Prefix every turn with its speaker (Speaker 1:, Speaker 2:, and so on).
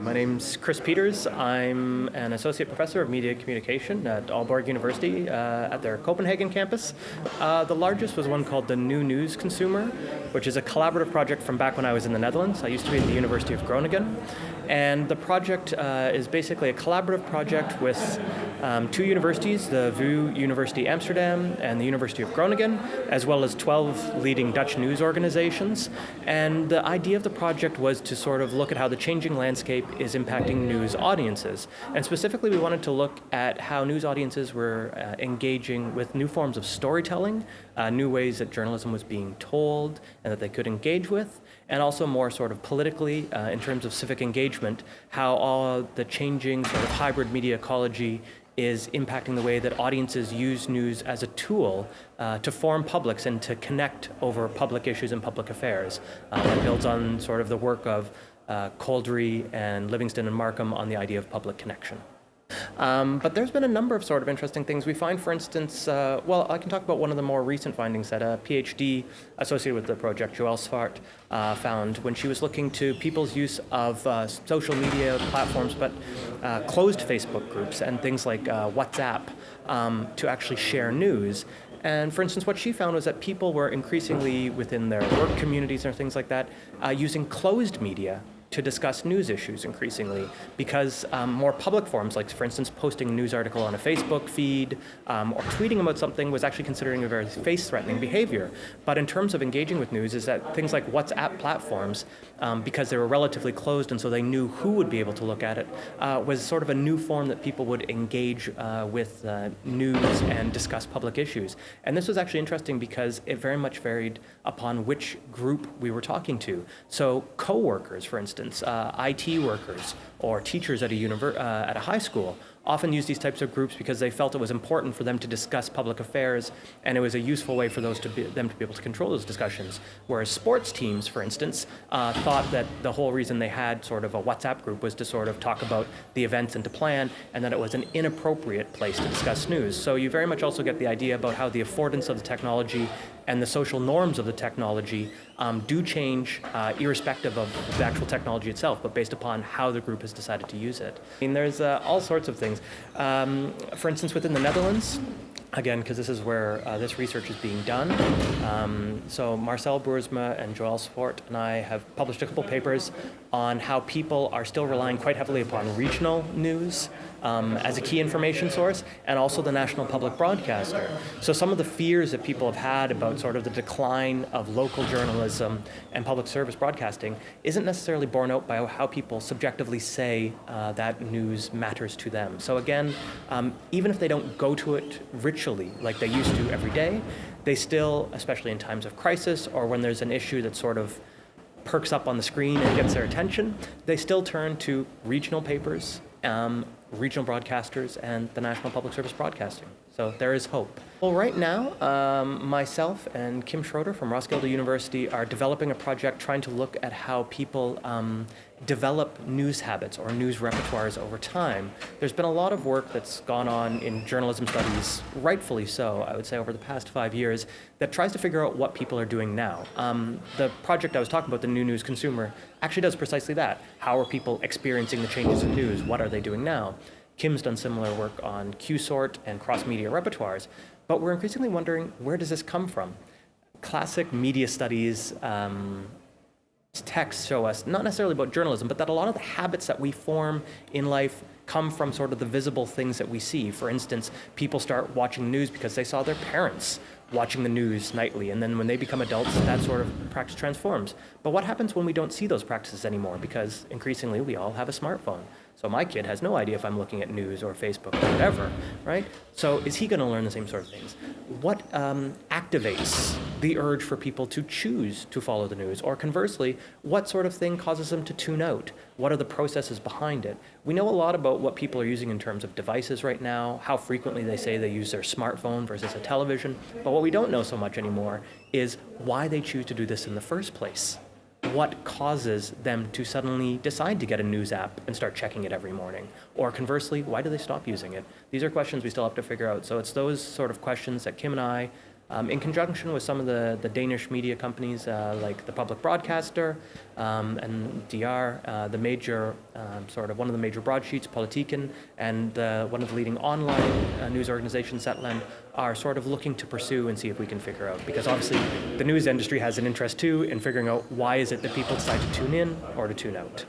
Speaker 1: My name's Chris Peters. I'm an associate professor of media communication at Aalborg University at their Copenhagen campus. The largest was one called the New News Consumer, which is a collaborative project from back when I was in the Netherlands. I used to be at the University of Groningen. And the project is basically a collaborative project with two universities, the VU University Amsterdam and the University of Groningen, as well as 12 leading Dutch news organizations. And the idea of the project was to sort of look at how the changing landscape is impacting news audiences. And specifically, we wanted to look at how news audiences were engaging with new forms of storytelling, new ways that journalism was being told and that they could engage with, and also more sort of politically, in terms of civic engagement, how all the changing sort of hybrid media ecology is impacting the way that audiences use news as a tool to form publics and to connect over public issues and public affairs. That builds on sort of the work of Coldry and Livingston and Markham on the idea of public connection. But there's been a number of sort of interesting things. We find, for instance, well, I can talk about one of the more recent findings that a PhD associated with the project, Joelle Svart, found when she was looking to people's use of social media platforms, but closed Facebook groups and things like WhatsApp to actually share news. And for instance, what she found was that people were increasingly within their work communities or things like that using closed media to discuss news issues increasingly, because more public forums, like for instance posting a news article on a Facebook feed or tweeting about something, was actually considering a very face-threatening behavior. But in terms of engaging with news, is that things like WhatsApp platforms, because they were relatively closed and so they knew who would be able to look at it, was sort of a new form that people would engage with news and discuss public issues. And this was actually interesting because it very much varied upon which group we were talking to. So co-workers, for instance, IT workers or teachers at a high school often use these types of groups because they felt it was important for them to discuss public affairs, and it was a useful way for them to be able to control those discussions. Whereas sports teams, for instance, thought that the whole reason they had sort of a WhatsApp group was to sort of talk about the events and to plan, and that it was an inappropriate place to discuss news. So you very much also get the idea about how the affordance of the technology and the social norms of the technology do change irrespective of the actual technology itself, but based upon how the group has decided to use it. I mean, there's all sorts of things. For instance, within the Netherlands, again, because this is where this research is being done. So Marcel Boersma and Joelle Svart and I have published a couple papers on how people are still relying quite heavily upon regional news as a key information source, and also the national public broadcaster. So some of the fears that people have had about sort of the decline of local journalism and public service broadcasting isn't necessarily borne out by how people subjectively say that news matters to them. So again, even if they don't go to it ritually like they used to every day, they still, especially in times of crisis or when there's an issue that sort of perks up on the screen and gets their attention, they still turn to regional papers, regional broadcasters, and the National Public Service Broadcasting. So there is hope. Well, right now, myself and Kim Schroeder from Roskilde University are developing a project trying to look at how people develop news habits or news repertoires over time. There's been a lot of work that's gone on in journalism studies, rightfully so, I would say, over the past 5 years, that tries to figure out what people are doing now. The project I was talking about, the New News Consumer, actually does precisely that. How are people experiencing the changes in news? What are they doing now? Kim's done similar work on Q-sort and cross-media repertoires, but we're increasingly wondering, where does this come from? Classic media studies texts show us, not necessarily about journalism, but that a lot of the habits that we form in life come from sort of the visible things that we see. For instance, people start watching news because they saw their parents watching the news nightly, and then when they become adults, that sort of practice transforms. But what happens when we don't see those practices anymore? Because increasingly we all have a smartphone. So my kid has no idea if I'm looking at news or Facebook or whatever, right? So is he going to learn the same sort of things? What activates the urge for people to choose to follow the news? Or conversely, what sort of thing causes them to tune out? What are the processes behind it? We know a lot about what people are using in terms of devices right now, how frequently they say they use their smartphone versus a television. But what we don't know so much anymore is why they choose to do this in the first place. What causes them to suddenly decide to get a news app and start checking it every morning? Or conversely, why do they stop using it? These are questions we still have to figure out. So it's those sort of questions that Kim and I in conjunction with some of the Danish media companies like the public broadcaster and DR, the major one of the major broadsheets, Politiken, and one of the leading online news organizations, Zetland, are sort of looking to pursue and see if we can figure out. Because obviously the news industry has an interest too in figuring out why is it that people decide to tune in or to tune out.